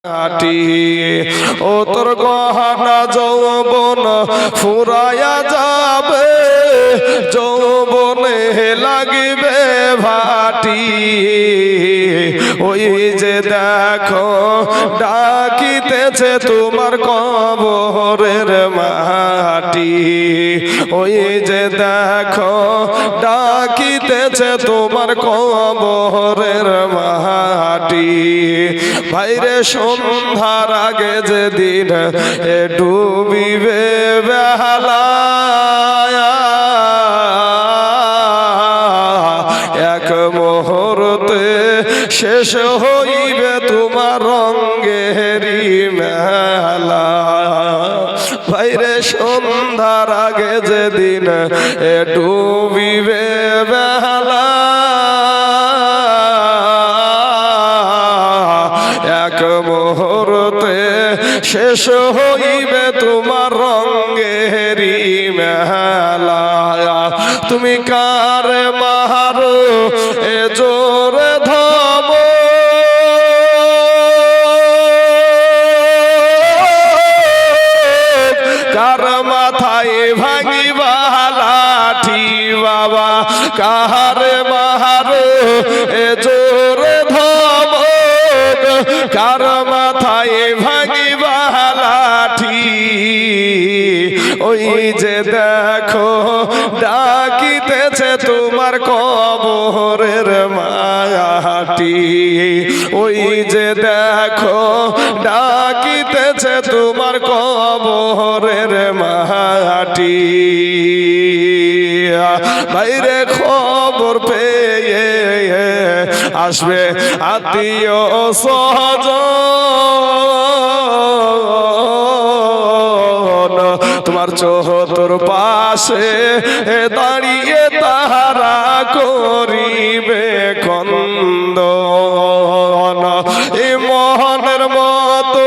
ও তোর গহনা যৌবন ফুরায়া যাবে, যৌবনে লাগিবে ভাটি। ওই যে দেখো ডাকিতেছে তোমার কবরের মাটি। ওই যে দেখো ডাকিতেছে তোমার কবরের মাটি। ভাইরে সন্ধ্যার আগে যেদিন ডুবিবে বেহালা, এক মুহূর্তে শেষ হইবে তোমার রঙ্গেরি মেলা। ভাইরে সন্ধ্যার আগে যেদিন ডুবিবে বেহালা, এক মুহূর্তে শেষ হইবে তোমার রঙ্গেরি মেলা। তুমি কারে মারো এ জোরে ধম, কার মাথায় ভাঙিবা লাঠি বাবা, কারে মারো এ জোরে ধম, কার মাথায় ভাঙিবা লাঠি। ওই যে দেখো ডাকিতেছে তোমার কবরের মাটি। ওই যে দেখো ডাকিতেছে তোমার কবরের মাটি। বাইরে খবর পেয়ে আসবে আত্মীয় স্বজন, তোমার চতুর পাশে দাঁড়িয়ে তাহারা করিবে কন্দন। এ মোহনের মতো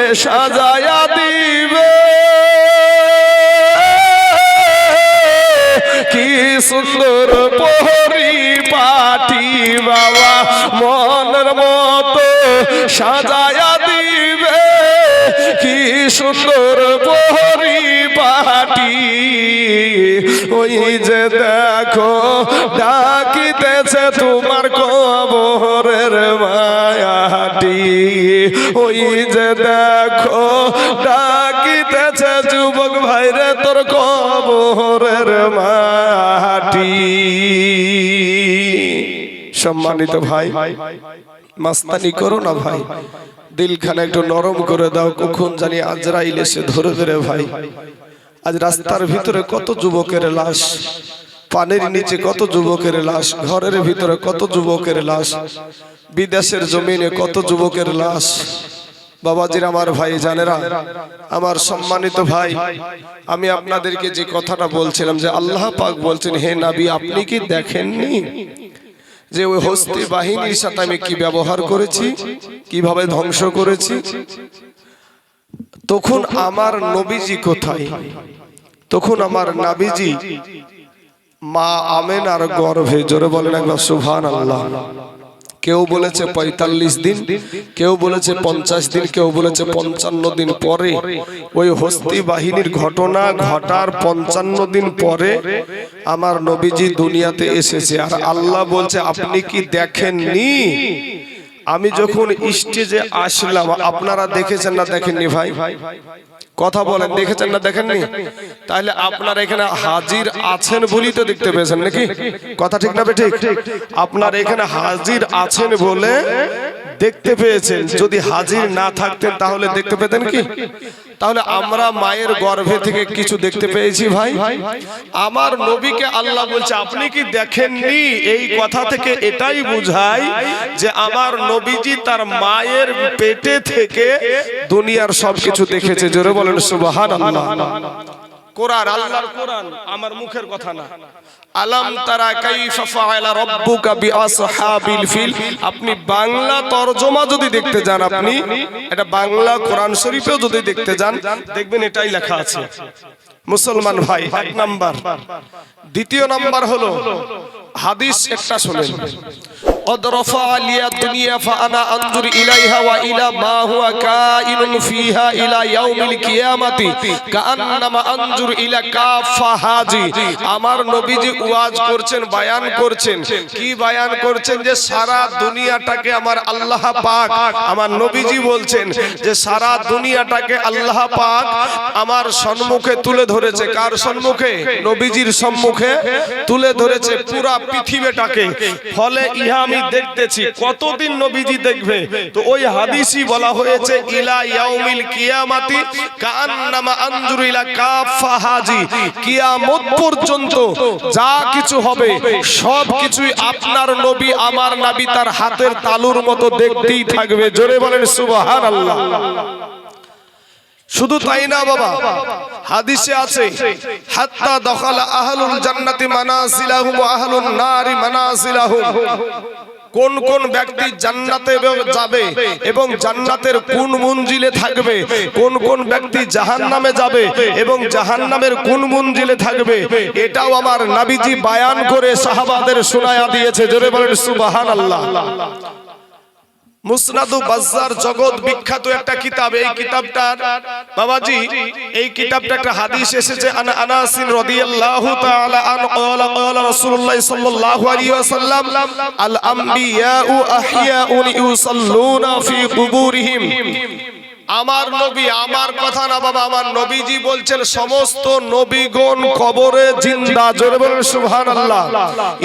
এ সাজায়া দিবে, কি সুন্দর পরিপাটি বাবা, মনের মতো সাজায়া দিবে, কি সুন্দর পরিপাটি। ওই যে দেখো ডাকিতেছে তোমার কবরের মাটি। ওই যে দেখো ডাকিতেছে যুবক ভাইরে তোর কবরের মাটি। সম্মানিত ভাই, মাস্তানি করো না ভাই, দিলখানা একটু নরম করে দাও, কখন জানি আজরাইল এসে ধরে ধরে ভাই। আজ রাস্তার ভিতরে কত যুবকের লাশ, পানির নিচে কত যুবকের লাশ, ঘরের ভিতরে কত যুবকের লাশ, বিদেশের জমিনে কত যুবকের লাশ। বাবাজির আমার ভাই জানেরা, আমার সম্মানিত ভাই, আমি আপনাদেরকে যে কথাটা বলছিলাম যে আল্লাহ পাক বলছেন, হে নবী আপনি কি দেখেননি যে ওই হস্তি বাহিনীর সাথে আমি কি ব্যবহার করেছি, কিভাবে ধ্বংস করেছি। তখন আমার নবীজি কোথায়? তখন আমার নবীজি মা আমেনার গর্ভে। জোরে বলেন একবার সুবহানাল্লাহ। কেউ বলেছে ৪৫ দিন, কেউ বলেছে ৫০ দিন, কেউ বলেছে ৫৫ দিন পরে। ওই হস্তি বাহিনীর ঘটনা ঘটার ৫৫ দিন পরে আমার নবীজি দুনিয়াতে এসেছে। আর আল্লাহ বলছে আপনি কি দেখেননি? আমি যখন স্টেজে আসলাম, আপনারা দেখেছেন না দেখেননি ভাই? কথা বলেন, দেখেছেন না দেখেননি? তাহলে আপনারা এখানে হাজির আছেন বলেই তো দেখতে পেয়েছেন নাকি? কথা ঠিক না ঠিক? আপনারা এখানে হাজির আছেন বলে দেখতে পেয়েছেন। যদি হাজির না থাকতেন তাহলে দেখতে পেতেন কি? তাহলে আমরা মায়ের গর্ভে থেকে কিছু দেখতে পেয়েছি ভাই। আমার নবীকে আল্লাহ বলছে আপনি কি দেখেননি? এই কথা থেকে এটাই বোঝায় যে আমার নবীজি তার মায়ের পেটে থেকে দুনিয়ার সবকিছু দেখেছে। জোরে বলেন সুবহানাল্লাহ। কোরআন, আল্লাহর কোরআন, আমার মুখের কথা না। আলাম তারা কাইফা ফাআলা রাব্বুকা বিআসহাবিল ফিল। আপনি বাংলা তরজমা যদি দেখতে যান, আপনি এটা বাংলা কোরআন শরীফেও যদি দেখতে যান, দেখবেন এটাই লেখা আছে। মুসলমান ভাই, এক নাম্বার। দ্বিতীয় নাম্বার হলো হাদিস একটা শুনেন। قد رفع لي الدنيا فأنا أنظر إليها وإلى ما هو كائن فيها إلى يوم القيامة كأنما أنظر إلى كافة হাজি। আমার নবীজি ওয়াজ করছেন, বায়ান করছেন। কি বায়ান করছেন? যে সারা দুনিয়াটাকে আমার আল্লাহ পাক, আমার নবীজি বলছেন যে সারা দুনিয়াটাকে আল্লাহ পাক আমার সম্মুখে তুলে ধরেছে। কার সম্মুখে? নবীজির সম্মুখে তুলে ধরেছে পুরা পৃথিবীটাকে। ফলে ইহা আমি দেখতেছি। কতদিন নবীজি দেখবে? তো ওই হাদিসই বলা হয়েছে ইলা ইয়াউমিল কিয়ামাতি কাআন্নামা আনজুরু ইলা কাফা হাজি। কিয়ামত পর্যন্ত যা কিছু হবে সব কিছুই আপনার নবী, আমার নবী তার হাতের তালুর মতো দেখতেই থাকবে। জোরে বলেন সুবহানাল্লাহ। শুধু তাই না বাবা, হাদিসে আছে হাত্তা দখালা আহলুল জান্নাতি মানাজিলাহুম ওয়া আহলুন নারি মানাজিলাহুম। কোন কোন ব্যক্তি জান্নাতে যাবে এবং জান্নাতের কোন মঞ্জিলে থাকবে, কোন কোন ব্যক্তি জাহান্নামে যাবে এবং জাহান্নামের কোন মঞ্জিলে থাকবে, এটাও আমার নবীজি বায়ান করে সাহাবাদের শোনায়া দিয়েছে। জোরে বলেন সুবহানাল্লাহ। মুসনাদু বাজ্জার জগৎ বিখ্যাত একটা কিতাব। এই কিতাবটার বাবাজি, এই কিতাবটা একটা হাদিস এসেছে আনাস রাদিয়াল্লাহু তাআলা আন ক্বালা ক্বালা রাসূলুল্লাহ সাল্লাল্লাহু আলাইহি ওয়াসাল্লাম আল আমবিয়াউ আহইয়াউন ইউসাল্লুনা ফি কুবুরিহিম। আমার নবী, আমার কথা না বাবা, আমার নবীজি বলছেন সমস্ত নবীগণ কবরে জিন্দা। জোরে বলেন সুবহানাল্লাহ।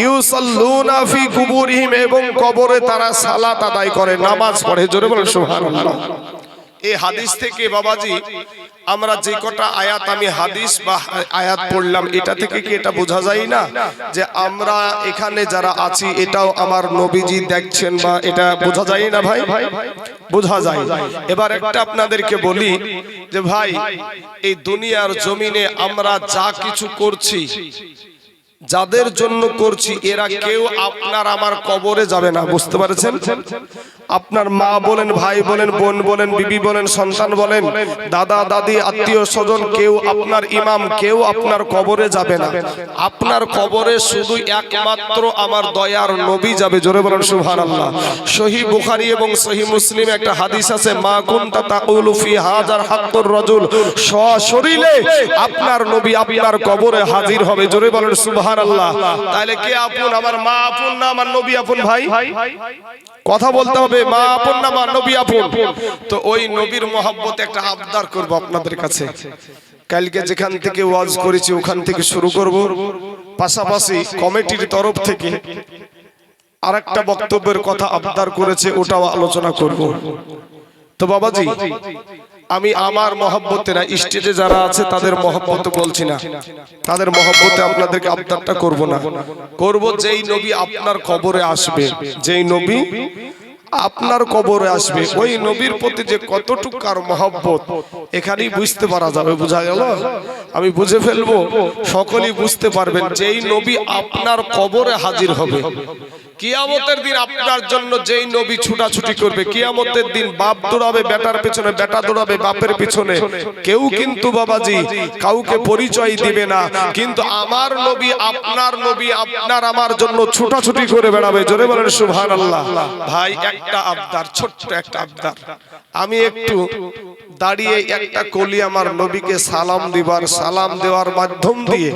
ইউসাল্লুনা ফি কুবুরিহিম, এবং কবরে তারা সালাত আদায় করে, নামাজ পড়ে। জোরে বলেন সুবহানাল্লাহ। এই হাদিস থেকে বাবাজি আমরা যে কটা আয়াত, আমি হাদিস বা আয়াত পড়লাম, এটা থেকে কি এটা বোঝা যায় না যে আমরা এখানে যারা আছি এটাও আমার নবীজি দেখছেন? বা এটা বোঝা যায় না ভাই? বোঝা যায়। এবার একটা আপনাদেরকে বলি যে ভাই, এই দুনিয়ার জমিনে আমরা যা কিছু করছি, যাদের জন্য করছি, এরা কেউ আপনার আমার কবরে যাবে না। বুঝতে পারছেন? আপনার মা বলেন, ভাই বলেন, বোন বলেন, বিবি বলেন, সন্তান বলেন, দাদা দাদি, আত্মীয় স্বজন, কেউ আপনার ইমাম, কেউ আপনার কবরে যাবে না। আপনার কবরে শুধু একমাত্র আমার দয়ার নবী যাবে। জোরে বলেন সুবহানাল্লাহ। সহিহ বুখারী এবং সহিহ মুসলিম একটা হাদিস আছে, মা কুনতা তাকুলু ফি হাজার হাক্কুর রাজুল, সশরীরে আপনার নবী আপনার কবরে হাজির হবে। জোরে বলেন সুবহানাল্লাহ। তাহলে কে আপন? আমার মা আপন না আমার নবী আপন? ভাই কথা বলতে হবে, মা আপন না আমার নবী আপন? তো ওই নবীর মহব্বতে একটা আবদার করব আপনাদের কাছে। কালকে যেখান থেকে ওয়াজ করেছি ওখান থেকে শুরু করব, পাশাপাশি কমিটির তরফ থেকে আরেকটা বক্তব্যের কথা আবদার করেছে, ওটাও আলোচনা করব। তো বাবাজি, আমি আমার মহব্বতে না, স্টেজে যারা আছে তাদের মহব্বতে বলছি না, তাদের মহব্বতে আপনাদেরকে আবদারটা করব না। করব যেই নবী আপনার কবরে আসবে, যেই নবী আপনার কবরে আসবে, ওই নবীর প্রতি যে কতটুকু কার মহব্বত এখানেই বুঝতে পারা যাবে। বুঝা গেল? আমি বুঝে ফেলবো, সকলেই বুঝতে পারবেন। যেই নবী আপনার কবরে হাজির হবে, কিয়ামতের দিন আপনার জন্য যেই নবী ছুটাছুটি করবে, কিয়ামতের দিন বাপ দৌড়াবে বেটার পিছনে, বেটা দৌড়াবে বাপের পিছনে, কেউ কিন্তু বাবাজি কাউকে পরিচয় দিবে না, কিন্তু আমার নবী, আপনার নবী আপনার আমার জন্য ছুটাছুটি করে বেড়াবে। জোরে বলেন সুবহানাল্লাহ। ভাই একটা আবদার, ছোট্ট একটা আবদার, আমি একটু দাঁড়িয়ে একটা কলি আমার নবীকে সালাম দেওয়ার মাধ্যম দিয়ে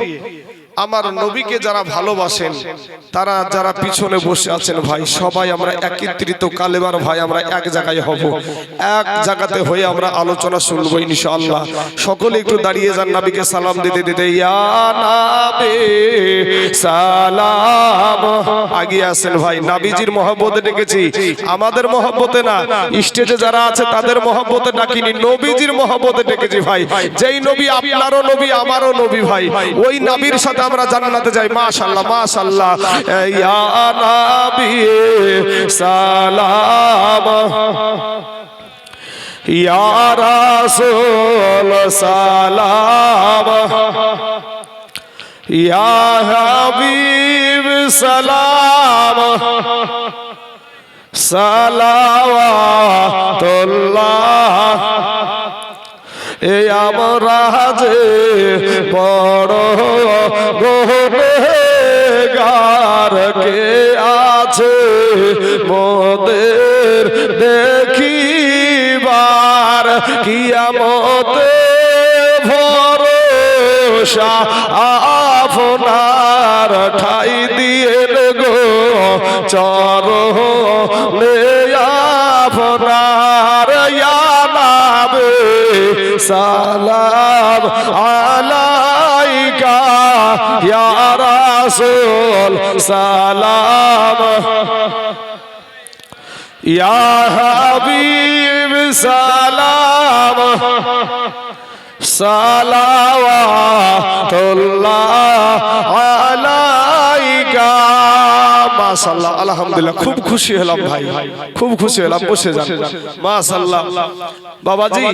আমার নবীকে যারা ভালোবাসেন তারা যারা পিছনে বসে আছেন ভাই, সবাই আমরা একত্রিত কালেবার ভাই, আমরা এক জায়গায় হব, এক জায়গাতে হয়ে আমরা আলোচনা শুনবো ইনশাআল্লাহ। সকলে একটু দাঁড়িয়ে যান, নবীকে সালাম দিতে দিতে। ইয়া নবী সালাম। আগে আসেন ভাই, নবীজির মহব্বতে ডেকেছি, আমাদের মহব্বতে না। স্টেজে যারা আছে তাদের মহব্বতে ডাকিনি, নবীজির মহব্বতে ডেকেছি ভাই। যেই নবী আপনারও নবী আমারও নবী ভাই, ওই নবীর সাথে আমরা জান্নাতে যাই। মাশাআল্লাহ মাশাআল্লাহ। ইয়া নবী সালাম, ইয়া রাসূল সালাম, ইয়া হাবিব সালাম, সালাওয়াতুল্লাহ। এ আমরা যে বড় গুনাহগার কে আছে মোদের দেখিবার কিয়ামতে ভরসা আপনার ঠাই দিয়ে গো চরণে আপনার ইয়ানাবে সালাম আলাইকা ইয়া রাসূল সালাম ইয়া হাবিব সালাম সালাওয়াতুল্লাহ আলাইকা। মাশাআল্লাহ, আলহামদুলিল্লাহ, খুব খুশি হলাম ভাই, খুব খুশি হলাম। বসে যান। মাশাআল্লাহ বাবাজি,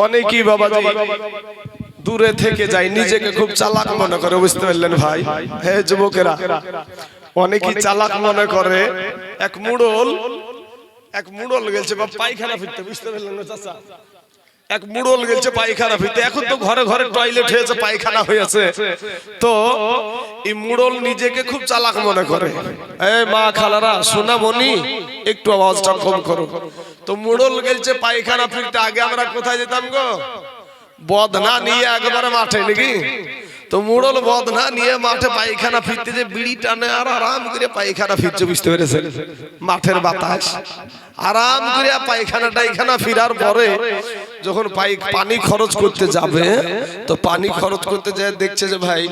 অনেকেই বাবাজি দূরে থেকে যায়, নিজেকে খুব চালাক মনে করে, বুঝতে পারলেন ভাই? হে যুবকেরা, অনেকেই চালাক মনে করে। এক মুড়ল গেছে বা পায়খানা ফিরতে, বুঝতে পারলেন না চাচা? এক মুড়ল গেছে পায়খানা ফিরতে। এখন তো ঘরে ঘরে টয়লেট হয়েছে, পায়খানা হয়েছে, তো এই মুড়ল নিজেকে খুব চালাক মনে করে। এই মা খালারা, সোনামণি, একটু আওয়াজটা কম করো। তো মুড়ল গেছে পায়খানা ফিরতে। আগে আমরা কোথায় যেতাম গো? বদনা নিয়ে একবারে মাঠে, নাকি? তো মুড়ল বদনা নিয়ে মাঠে পায়খানা ফিরতে, যে বিড়ি টানে আর আরাম করে পায়খানা ফিরছে, বুঝতে পেরেছেন? মাঠের বাতাস আরাম করে পায়খানা টাইখানা ফিরার পরে যখন পানি খরচ করতে যাবে, তো পানি খরচ করতে যায় দেখছে যে ভাই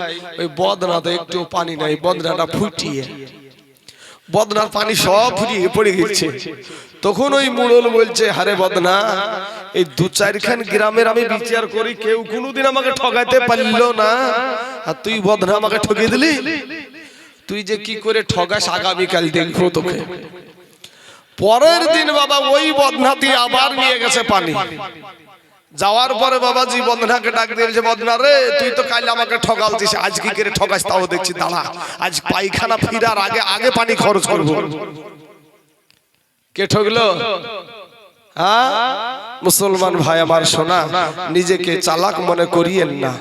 ওই বদনাতে একটু পানি নাই, বদনাটা ফুটিয়ে, বদনার পানি সব ফুরিয়ে পড়ে গেছে। তখন ওই মুড়ল বলছে, হারে বদনা, এই 2-4খান গ্রামের আমি বিচার করি, কেউ কোনোদিন আমাকে ঠকাইতে পারলো না, আর তুই বদনা আমাকে ঠকিয়ে দিলি। তুই যে কি করে ঠগাস আগামীকাল দেখবো তোকে। পরের দিন বাবা ওই বদনাটি আবার নিয়ে গেছে পানি। যাওয়ার পরে বাবাজি বদনাকে ডাক দিয়েছে, বদনা রে, তুই তো কাল আমাকে ঠকালছিস, আজ কি করে ঠকাস তাও দেখছি, দাঁড়া, আজ পায়খানা ফিরার আগে আগে পানি খরচ করবো। কে ঠকলো? হ্যাঁ, মুসলমান ভাই আমার সোনা, নিজেকে চালাক মনে করিয়েন না,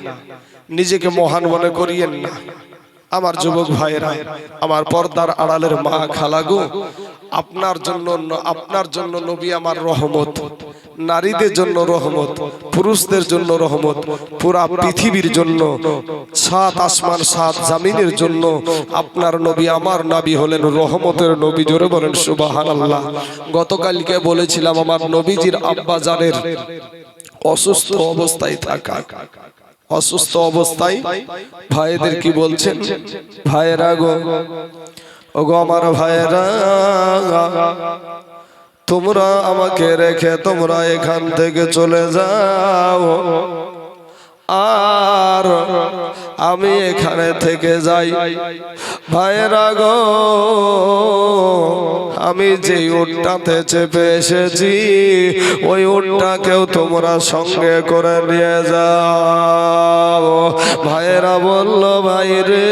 নিজেকে মহান মনে করিয়েন না। আমার যুবক ভাইরা, আমার পর্দার আড়ালের মা খালাগো, আপনার জন্য নবী আমার রহমত, নারীদের জন্য রহমত, পুরুষদের জন্য রহমত, পুরা পৃথিবীর জন্য, 7 আসমান 7 জামিনের জন্য আপনার নবী, আমার নবী হলেন রহমতের নবী। জোরে বলেন সুবহানাল্লাহ। গতকালকে বলেছিলাম আমার নবীজির আব্বা জানের অসুস্থ অবস্থায় থাকা, অসুস্থ অবস্থায় ভাইদের কি বলছেন? ভাইরা গো, ওগো আমার ভাইরা, তোমরা আমাকে রেখে তোমরা এখান থেকে চলে যাও, আর আমি এখানে থেকে যাই। ভাইরা গো, আমি যে উটটাতে চেপে এসেছি, ওই উটটাকেও তোমরা সঙ্গে করে নিয়ে যাও। ভাইরা বলল, ভাই রে,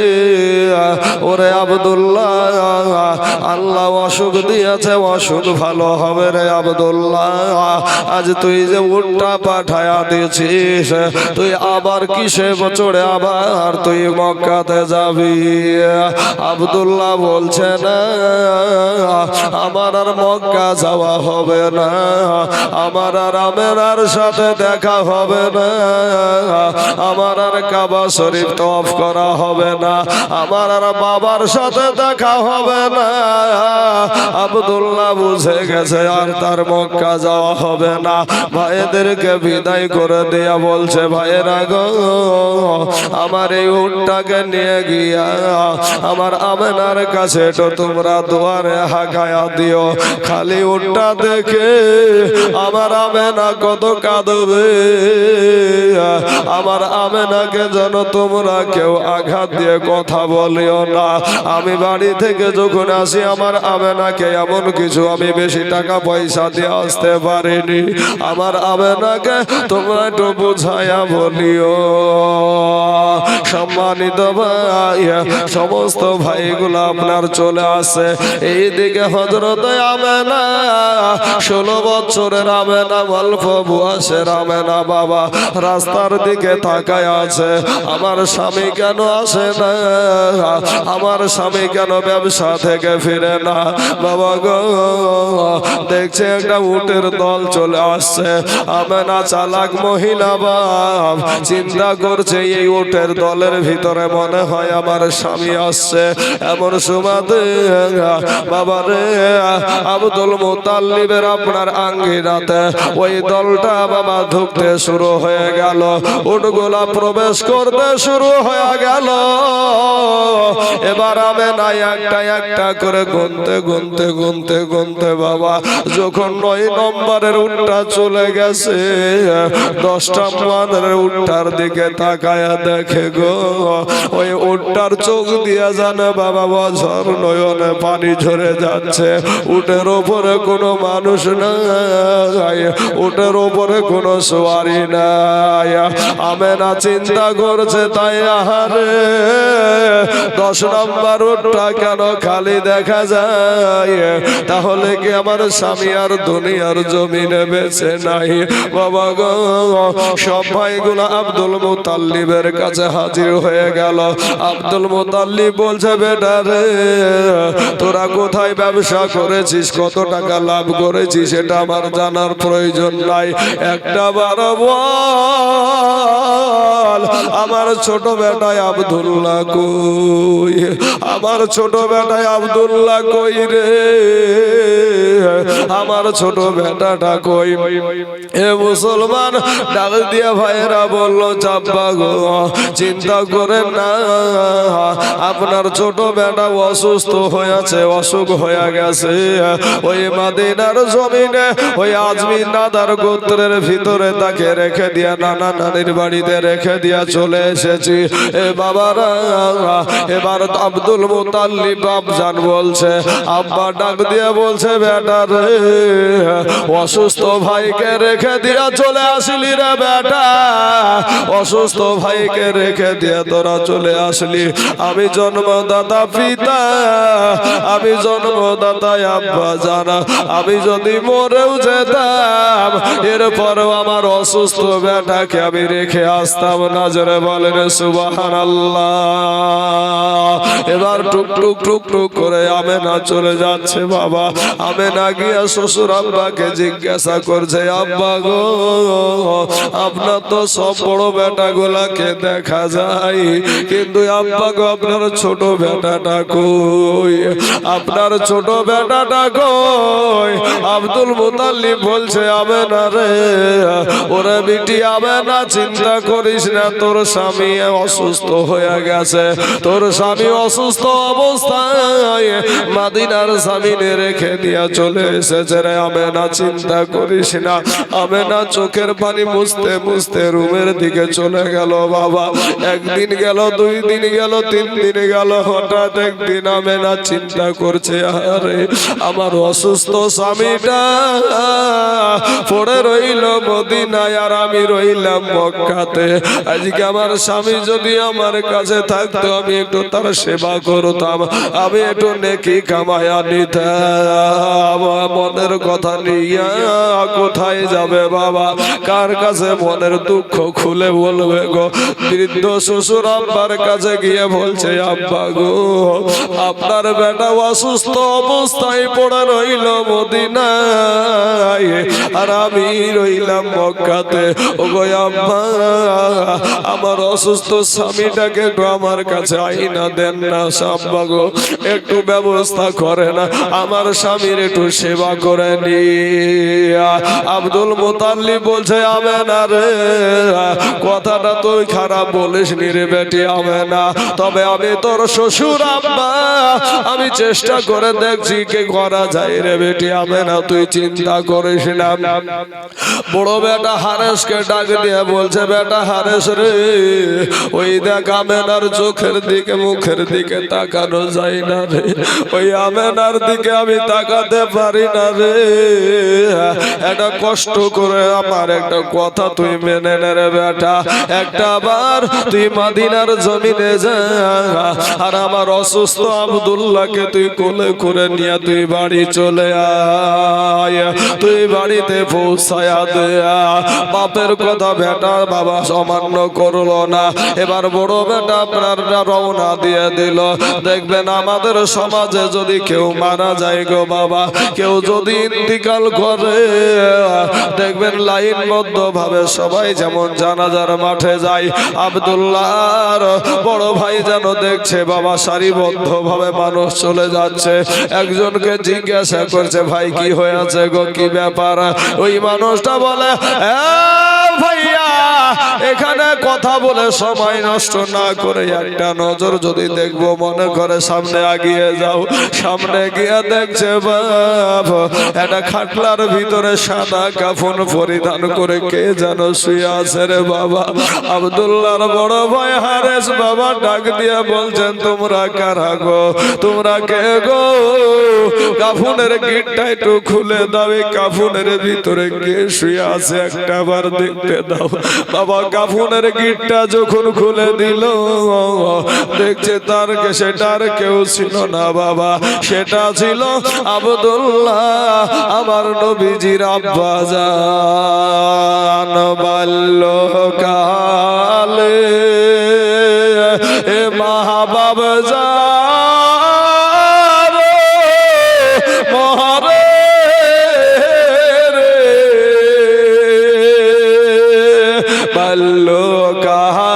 ওরে আব্দুল্লাহ, আল্লাহ অসুখ দিয়েছে, অসুখ ভালো হবে রে আব্দুল্লাহ। আজ তুই যে উটটা পাঠায়া দিয়েছিস, তুই আবার কিসে বছরে আবার তুই মক্কাতে যাবি? আব্দুল্লাহ বলছে, না, আমার আর মক্কা যাওয়া হবে না, আমার আর আমেনার সাথে দেখা হবে না, আমার আর কাবা শরীফ তওয়াফ করা হবে না, আমার আর বাবার সাথে দেখা হবে না। আব্দুল্লাহ বুঝে গেছে আর তার মক্কা যাওয়া হবে না। ভাইদেরকে বিদায় করে দেয়া বলছে, ভাইয়েরা গো, আমার এই উটটাকে নিয়ে গিয়া আমার আমেনার কাছে তো তোমরা দুয়ারে হাঁকায়া দিও। খালি উটটা দেখে আমার আমেনা কত কাঁদবে, আমার আমেনাকে যেন তোমরা কেউ আঘাত দিয়ে কথা বলিও না। আমি বাড়ি থেকে যখন আসি, আমার আমেনাকে এমন কিছু আমি বেশি টাকা পয়সা দিয়ে আসতে পারিনি, আমার আমেনাকে তোমরা একটু বুঝাইয়া বলিও। সম্মানিত ভাই, সমস্ত ভাইগুলো আপনার চলে আসে। এইদিকে হযরত আমেনা 16 বছরের আমেনা, অল্প বয়সের আমেনা বাবা রাস্তার দিকে তাকায় আছে। আমার স্বামী কেন আসে না, আমার স্বামী কেন ব্যবসা থেকে ফিরে না বাবা গো। দেখছে একটা উটের দল চলে আসছে। আমেনা চালাক মহিলা বাপ, চিন্তা করছে এই উটের দলের ভিতরে মনে হয় আমার স্বামী আসছে। এমন সুমাদে বাবা রে আব্দুল মুতাল্লিবের আপনার আঙ্গিনাতে ওই দলটা বাবা ঢুকতে শুরু হয়ে গেল, উটগুলা প্রবেশ করতে শুরু হয়ে গেল। এবার আমেনা একটা একটা করে গুনতে গুনতে গুনতে গুনতে বাবা যখন 9 নম্বরের উটটা চলে গেছে, 10 নম্বরের উটটার দিকে তাকায় দেখে গো ওই উটটার চোখ দিয়ে জানে বাবা বছর নয়নে পানি ঝরে যাচ্ছে। উটের ওপরে কোনো মানুষ নাই, উটের ওপরে কোনো সওয়ারি নাই। আমেনা চিন্তা করছে তাই আহারে 10 নম্বর উটটা কেন খালি দেখা যায়, তাহলে কি আমার স্বামী আর দুনিয়ার জমিনে বেঁচে নাই বাবা গো। সব ভাইগুলো আব্দুল মুতাল্লিবের কাছে হাজির হয়ে গেল। আব্দুল মুতাল্লিব বলছে বেটা রে তোরা কোথায় ব্যবসা করেছিস, কত টাকা লাভ করেছিস সেটা আমার জানার প্রয়োজন নাই, একটা বার বল আমার ছোট বেটায় আব্দুল্লাহ কই, আমার ছোট বেটায় আব্দুল্লাহ কই রে, আমার ছোট বেটাটা কই। এ মুসলমান ডাক দিয়া ভাইরা বলল চাপ্পা গো চিন্তা করেন না, আপনার ছোট বেটা অসুস্থ হয়েছে, অসুখ হয়ে গেছে। ওই মদিনার জমিনে ওই আজমির নাদার গোত্রের ভিতরে তাকে রেখে দিয়া নানা নানির বাড়িতে রেখে দিয়া চলে এসেছি। এ বাবারা এবার আব্দুল মুতাল্লিব বাপজান বলছে, আব্বা ডাক দিয়া বলছে বেটা রে অসুস্থ ভাইকে রেখে দিয়া চলে আসলি রে বেটা, অসুস্থ ভাইকে রেখে দিয়া তোরা চলে আসলি। আমি জন্মদাতা পিতা, আমি জন্মদাতা আব্বা জানা, আমি যদি মরেও যেতাম এরপরেও আমার অসুস্থ বেটাকে আমি রেখে আসতাম না। জোরে বলেন সুবহানাল্লাহ। এবার টুক টুক টুক টুক করে আমেনা চলে যাচ্ছে বাবা। আমেনা গিয়া শ্বশুর আব্বাকে জিজ্ঞাসা করছে, আব্বা গো আপনার তো সব বড় বেটা গুলাকে দেখা যায়, কিন্তু আব্বা গো আপনার ছোট বেটাটা কই, আপনার ছোট বেটাটা কই। আব্দুল মুতাল্লিব বলছে আমেনা রে ওরে বিটি আমেনা চিন্তা করিস না, তোর স্বামী অসুস্থ হয়ে গেছে, তোর স্বামী অসুস্থ অবস্থায় মদিনার জমিনে রেখে দিয়া চলে এসেছে রে আমেনা, চিন্তা করিস না। আমেনা চোখের পানি মুছতে মুছতে রুমের দিকে চলে গেল বাবা। একদিন গেল, 2 দিন গেল, 3 দিন গেল, হঠাৎ একদিন আমেনা চিন্তা করছে আরে আমার অসুস্থ স্বামীটা পড়ে রইল মদিনায় আর আমি রইলাম মক্কাতে। আজকে আমার স্বামী যদি আমার কাছে থাকতো আমি একটু তার সেবা করতাম, আমি একটু নেকি কামায়া নিতাম। মনের কথা নিয়ে কোথায় যাবে বাবা, কার কাছে মনের দুঃখ খুলে বলবে গো। বৃদ্ধ শ্বশুর আব্বার কাছে গিয়ে বলছে আব্বা গো আপনার বেটা অসুস্থ অবস্থায় পড়ে রইল মদিনায় আর আমি রইলাম মক্কাতে। ও গো আব্বা আমার অসুস্থ স্বামীটাকে একটু আমার কাছে আইনা দেন না, আব্বা গো একটু ব্যবস্থা করে না, আমার স্বামীর একটু সেবা করে নি। আব্দুল মুতাল্লিব বলছে আমেনা রে কথাটা তুই খারাপ বলিস নি রে বেটি আমেনা, তবে আমি তোর শ্বশুর আব্বা, আমি চেষ্টা করে দেখছি কি করা যায় রে বেটি আমেনা, তুই চিন্তা করিস না। বড় বেটা হারেসকে ডাক দিয়ে বলছে বেটা হারেস রে ওই দেখ আমেনার চোখের দিকে মুখের দিকে তাকানো যায় না রে, ওই আমেনার দিকে আমি তাকাতে পারি না রে। একটা কষ্ট করে আমার একটা কথা তুই মেনে নে রে বেটা, একটা বার তুই মদিনার জমিনে যা আর আমার অসুস্থ আব্দুল্লাহকে তুই কোলে করে নিয়ে তুই বাড়ি চলে আয়, তুই বাড়িতে পৌঁছায়া দেয়া। বাপের কথা বেটা বাবা অমান্য করলো না। এবার বড় বেটা আপনার রওনা দিয়ে দিল। দেখবেন আমাদের সমাজে যদি কেউ মারা যায় গো বাবা, কেউ যদি ইন্তিকাল করে, দেখবেন লাইনবদ্ধ ভাবে সবাই যেমন জানাজার মাঠে যায়, আব্দুল্লাহর বড় ভাই যেন দেখছে বাবা সারিবদ্ধ ভাবে মানুষ চলে যাচ্ছে। একজনকে জিজ্ঞাসা করছে, ভাই কি হয়েছে গো, কি ব্যাপার? ওই মানুষটা বলে, ভাইয়া এখানে কথা বলে সময় নষ্ট না করে একটা নজর যদি দেখবো মনে করে সামনে আগিয়ে যাও। সামনে গিয়ে দেখছে বাপ একটা খাটলার ভিতরে সাদা কাফন পরিধান করে কে যেন শুয়ে আছে রে বাবা। আব্দুল্লাহর বড় ভাই হারেস বাবা ডাক দিয়া বলছেন, তোমরা কারা গো, তোমরা কে গো? কাফনের গিটটা একটু খুলে দাও, এই কাফনের ভিতরে কে শুয়ে আছে একটা বার দেখতে দাও। বাবা কাফনের গিটটা যখন খুলে দিল, দেখছে তার সেটার কেউ ছিল না বাবা, সেটা ছিল আব্দুল্লাহ আমার নবীজির আব্বা জান। বাল্যকালে এ মাহবাব জান মহারে বাল্যকালে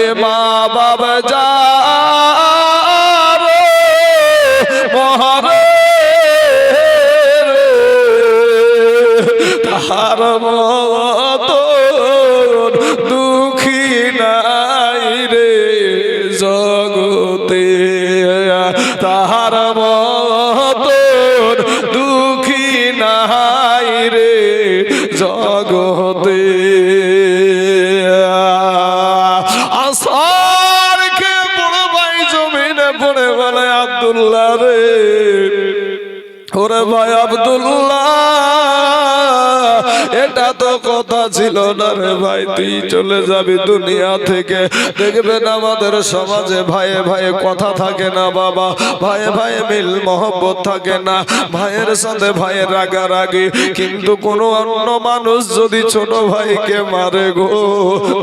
এ মা বাবা যার মহারে তাহার মতো দুঃখী নাই রে জগতে, তাহার মতো দুঃখী নাই রে জগতে। আসার কে বড় ভাই জমিনে পড়ে বলে, আব্দুল্লাহ রে, ওরে ভাই আব্দুল্লাহ এটা তো কথা ছিল না রে ভাই, তুই চলে যাবি দুনিয়া থেকে। দেখবেন আমাদের সমাজে ভাইয়ে ভাইয়ে কথা থাকে না বাবা, ভাইয়ে ভাইয়ে মিল মহব্বত থাকে না, ভাইয়ের সাথে ভাইয়ের রাগারাগি। কিন্তু কোনো অন্য মানুষ যদি ছোট ভাইকে মারে গো,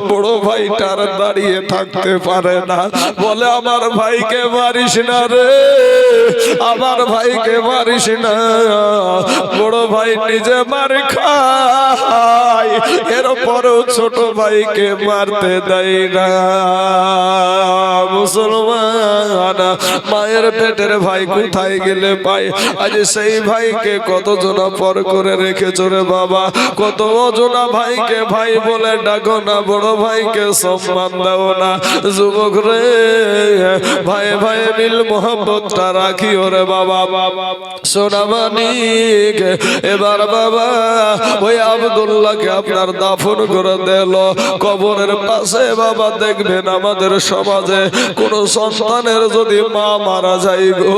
বড় ভাইটার দাঁড়িয়ে থাকতে পারে না, বলে আমার ভাইকে মারিস না রে, আমার ভাইকে মারিস না। বড় ভাই নিজে মার খায়, এরপরেও ছোট ভাইকে মারতে দেয় না। মুসলমান মায়ের পেটের ভাই কোথায় গেলে পাই? আজ সেই ভাইকে কত জনা পর করে রেখেছ রে বাবা, কত জনা ভাইকে ভাই বলে ডাকো না, বড় ভাইকে সম্মান দাও না। যুবক রে, ভাই ভাই মিল মোহাম্মতটা রাখি ওরে বাবা। সোনা মানিক এবার বাবা ওই আব্দুল্লাহকে আপনার দাফন করে দিল কবরের পাশে। বাবা দেখবেন আমাদের সমাজে কোন সন্তানের যদি মা মারা যায় গো,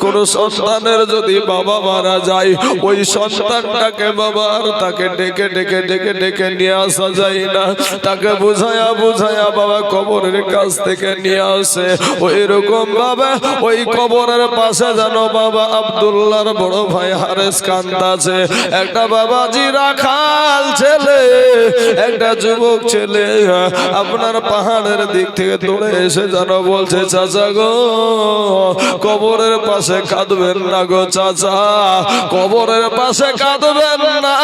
কোন সন্তানের যদি বাবা মারা যায়, ওই সন্তানটাকে বাবা আর তাকে ডেকে ডেকে ডেকে ডেকে নিয়ে আসা যায় না, তাকে বুঝায়া বুঝায়া বাবা কবরের কাছ থেকে নিয়ে আসে। ওই রকম বাবা ওই কবরের পাশে যেন বাবা আব্দুল্লাহর বড় ভাই হারেস কান্দাছে। একটা বাবাজি রাখাল ছেলে, একটা যুবক ছেলে আপনার পাহাড়ের দিক থেকে দৌড়ে এসে যেন বলছে, চাচা গো কবরের পাশে কাঁদবেন না গো চাচা, কবরের পাশে কাঁদবেন না,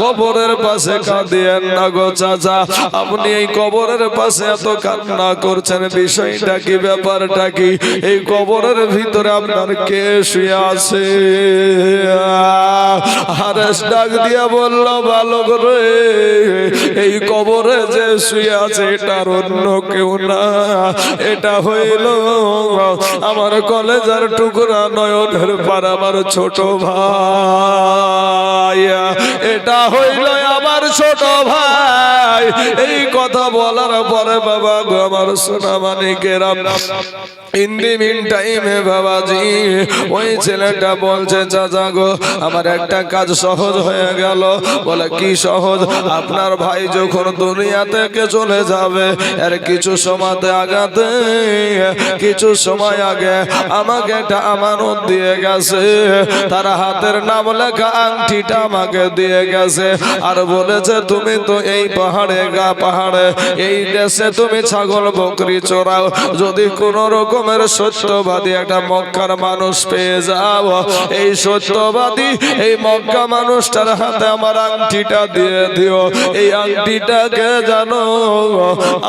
কবরের পাশে কাঁদিয়েন না গো চাচা। আপনি এই কবরের পাশে এত কান্না করছেন, বিষয়টা কি, ব্যাপারটা কি? এই কবরের ভিতরে আপনার কে শুয়ে আছে? হারেস ডাক দিয়া বলল, বালক রে, এই কবরে যে শুয়ে আছে এটার অন্য কেউ না, এটা হইল আমার কলেজার টুকরা নয়নের পার আমার ছোট ভাই, এটা হইল আমার ছোট ভাই। এই কথা বলার পরে বাবা গো আমার সোনা মানিকেরা, ইন দি মিন টাইমে বাবাজি ওই ছেলেটা বলছে চাচা গো আমার একটা কাজ সহজ হয়ে গেল। বলে কি সহজ? আপনার ভাই যখন দুনিয়া থেকে চলে যাবে এর কিছু সময় আগে আমাকে একটা আমানত দিয়ে গেছে, তার হাতের নাম লেখা আংটিটা আমাকে দিয়ে গেছে, আর বলেছে তুমি তো এই পাহাড়ে এই দেশে তুমি ছাগল বকরি চড়াও, যদি কোন রকমের সত্যবাদী একটা মক্কার মানুষ পেয়ে যাও, এই সত্যবাদী এই মক্কা মানুষটার হাতে আমার আংটিটা দিয়ে দিও। এই আংটিটাকে জানো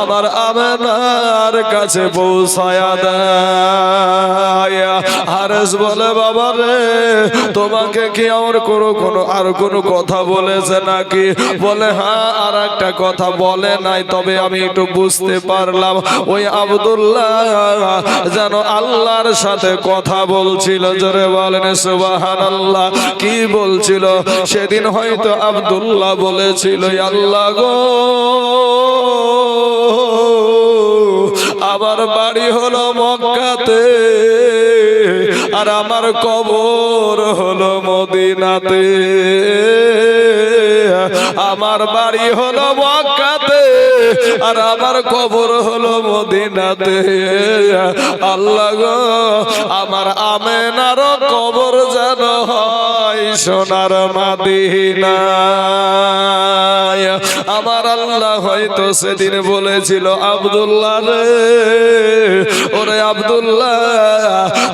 আমার আমেনার কাছে পৌঁছায়া দেয়। হারেস বলে বাবা রে তোমাকে কি আমার কোনো কথা বলেছে নাকি? বলে হ্যাঁ আর একটা কথা বলে নাই, তবে আমি একটু বুঝতে পারলাম ওই আব্দুল্লাহ যেন আল্লাহর সাথে কথা বলছিল। জোরে বলেন সুবহানাল্লাহ। কি বলছিল? সেদিন হয়তো আব্দুল্লাহ বলেছিল আল্লাহ গো আমার বাড়ি হলো মক্কাতে আর আমার কবর হলো মদিনাতে, আমার বাড়ি হলো মক্কাতে আর আমার কবর হলো মদিনাতে। আল্লাহ গো আমার আমেনার কবর যেন হয় সোনার মদিনায়। আমার আল্লাহ হয়তো সেদিন বলেছিল আব্দুল্লাহ রে, ওরে আব্দুল্লাহ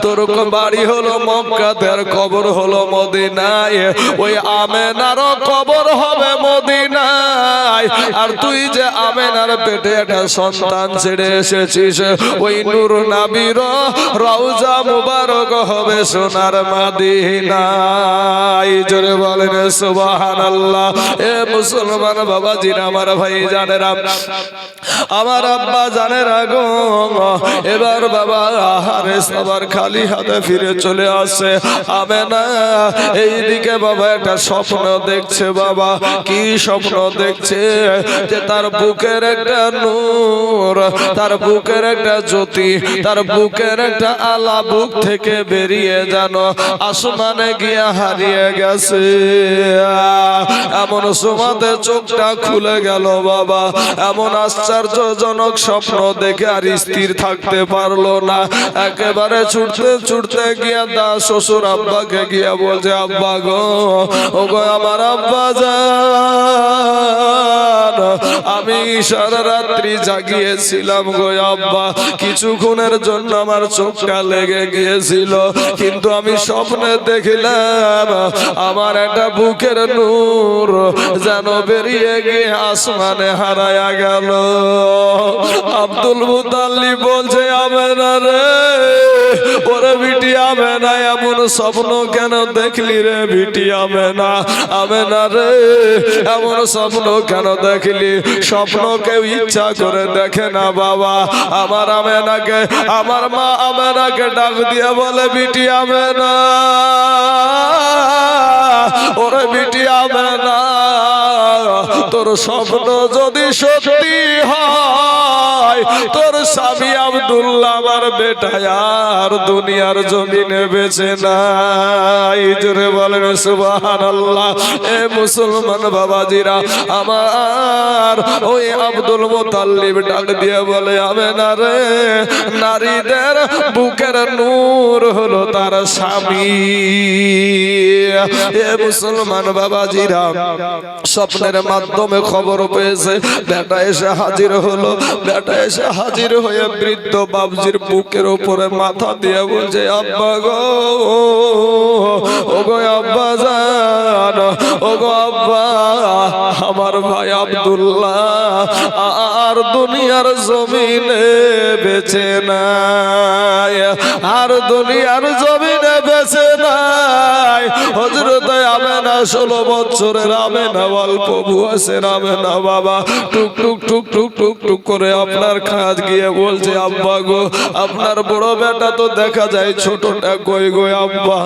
তোর বাড়ি হলো মক্কাতে আর কবর হলো মদিনায়, ওই আমেনার কবর হবে মদিনায়, আর তুই যে আমেনার পেটে একটা সন্তান ছেড়ে এসেছিস ওই নূর নবীর রওজা মুবারক হবে সোনার মদিনায়। জোরে বলেন সুবহানাল্লাহ। এ মুসলমান বাবাজিরা, আমার ভাই জানেরা, আমার আব্বা জানেরা গো, এবার বাবা হারেস আবার খালি হাতে ফিরে চলে আসে। আমেনা এইদিকে বাবা একটা স্বপ্ন দেখছে। বাবা কি স্বপ্ন দেখছে? যে তার বুকের একটা নূর, তার বুকের একটা জ্যোতি, তার বুকের একটা আলা বুক থেকে বেরিয়ে যেন আসমানে গিয়া হারিয়ে গেছে। এমন সময়তে চোখটা খুলে গেল বাবা। এমন আশ্চর্যজনক স্বপ্ন দেখে আর স্থির থাকতে পারলো না, একেবারে ছুটতে গিয়া দা শ্বশুর আব্বাকে গিয়া বলছে আব্বা গো, ও গো আমার আব্বা জান, আমি সারা রাত্রি জাগিয়েছিলাম গো আব্বা, কিছুক্ষণের জন্য আমার চোখটা লেগে গিয়েছিল, কিন্তু আমি স্বপ্নে দেখলাম আমার একটা বুকের নূর যেন বেরিয়ে গিয়ে আসমানে হারায়া গেল। আব্দুল মুতাল্লিব বলছে আমেনা রে, ওরে বিটি আমেনা এমন স্বপ্ন কেন দেখলি রে বিটি আমেনা? আমেনা রে এমন স্বপ্ন কেন দেখলি? স্বপ্ন কেউ ইচ্ছা করে দেখে না বাবা। আমার আমেনাকে, আমার মা আমেনাকে ডাক দিয়ে বলে বিটি আমেনা, ওরে বিটি আমেনা, তোর স্বপ্ন যদি সত্যি হয়, তোর স্বামী আব্দুল্লাহ আমার বেটা আর দুনিয়ার জমিনে বেঁচে নাই। জোরে বলেন সুবহানাল্লাহ। এ মুসলমান বাবাজিরা, আমার ওই আব্দুল মুতাল্লিব ডাক দিয়ে বলে আমেনা রে, নারীদের বুকের নূর হলো তার স্বামী। এ মুসলমান বাবাজিরা, স্বপ্নের মাধ্যমে খবর পেয়েছে বেটা এসে হাজির হলো। বেটা এসে হাজির হয়ে বৃদ্ধ বাবজির বুকের উপরে মাথা দিয়ে বলছে আব্বা গো, ও গো আব্বা জান, ও গো আব্বা, আমার ভাই আব্দুল্লাহ আর দুনিয়ার জমিনে বেঁচে নাই, আর দুনিয়ার জমিনে বেঁচে নাই। হযরত আমেনা 16 বছরের আমেনা, অল্প বয়সের আমেনা বাবা, টুক টুক টুক টুক টুক টুক করে আপনার কাজ গিয়ে বলছে আব্বা গো, আপনার বড় বেটা তো দেখা যায় ছোটটা কই গো আব্বা?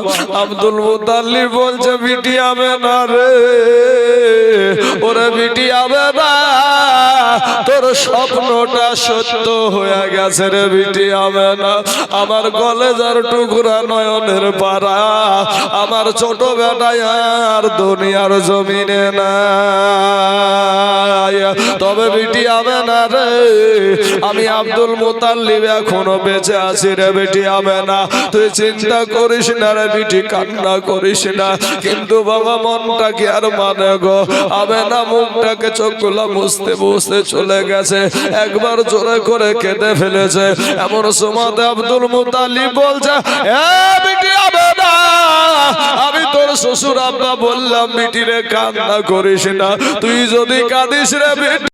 আব্দুল মুতাল্লিব বলছে বিটি আমেনা রে, ও ওরে বিটি হবে না, তোর স্বপ্নটা সত্য হয়ে গেছে রে বিটি হবে না। আমার কলেজার টুকরা নয়নের পাড়া, আমার ছোট বেটায় আর দুনিয়ার জমিনে না, তবে বিটি হবে না রে। আমি আব্দুল মুতাল্লিব এখনো বেঁচে আছি রে বিটি হবে না। তুই চিন্তা করিস না রে বিটি, কান্না করিস না। কিন্তু বাবা মনটা কি আর মানে গো, হবে না মুখটাকে চোখগুলা মুছতে মুছতে চলে গেছে, একবার জোরে করে কেঁদে ফেলেছে। এমন সময়তে আব্দুল মুতাল্লিব বলছে, এ বিটি হবে না, আমি তোর শ্বশুর আব্বা বললাম বিটি রে কান্না করিস না, তুই যদি কাঁদিস রে বিটি